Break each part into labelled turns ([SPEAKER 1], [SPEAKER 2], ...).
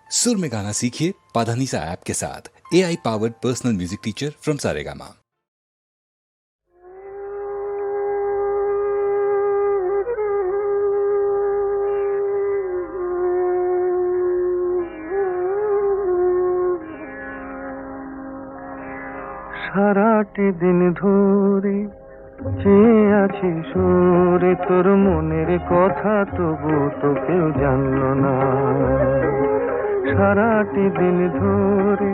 [SPEAKER 1] सुर में गाना सीखिए पाधानीसा ऐप के साथ। AI powered personal music teacher from Saregama.
[SPEAKER 2] সারাটি দিন ধরে চেয়ে আছি সুরে তোর মনের কথা, তবু তো কেউ জানলো না। সারাটি দিন ধরে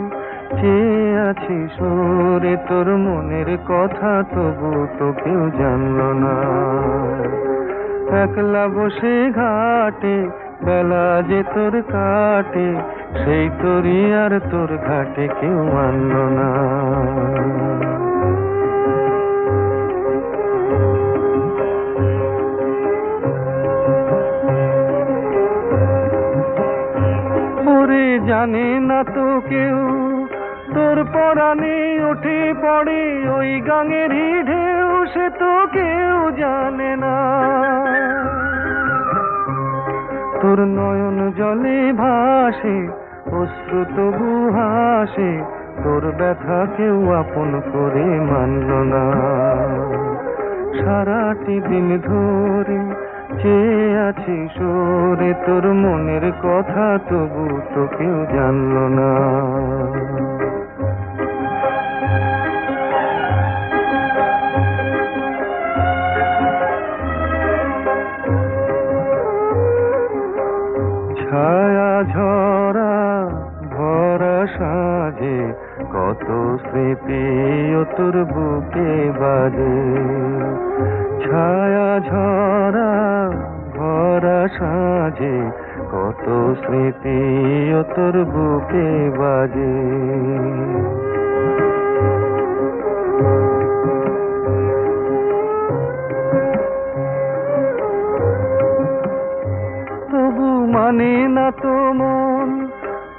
[SPEAKER 2] চেয়ে আছি সুরে তোর মনের কথা, তবু তো কেউ জানলো না। একলা বসে ঘাটে বেলা যে তোর কাটে, সেই তোরই আর তোর ঘাটে কেউ মানলো না। ওরে জানে না তো কেউ তোর পরাণে ওঠে পড়ে ওই গাঙেরই ঢেউ, সে তো কেউ জানে না। তোর নয়ন জলে ভাসে অশ্রু তবু হাসে, তোর ব্যথা কেউ আপন করে মানল না। সারাটি দিন ধরে চেয়ে আছি সুরে তোর মনের কথা, তবু তো কেউ জানল না। ছায়া ঝরা ভরা সাজে কত স্মৃতি ও তোর বুকে বাজে। ছায়া ঝরা ভরা সাজে কত স্মৃতি ও তোর বুকে বাজে। তবু মানে না তো মন,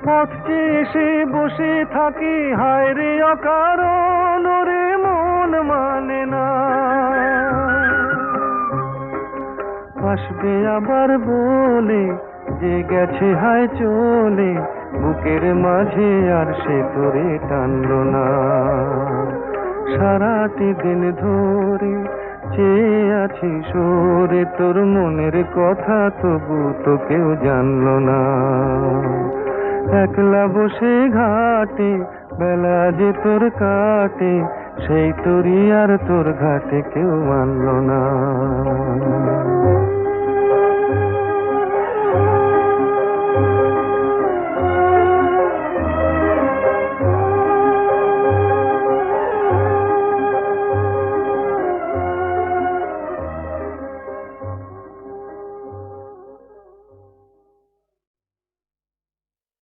[SPEAKER 2] পথে এসে বসে থাকি হায় রে অকারণ, ওরে মন মানে না। আসবে আবার বলে যে গেছে হায় চলে, বুকের মাঝে আর সে তোরে টানলো না। সারাটি দিন ধরে চেয়ে আছি সুরে তোর মনের কথা, তবু তো কেউ জানলো না। একলা বসে ঘাটে বেলা যে তোর কাটে, সেই তোরই আর তোর ঘাটে কেউ মানলো না।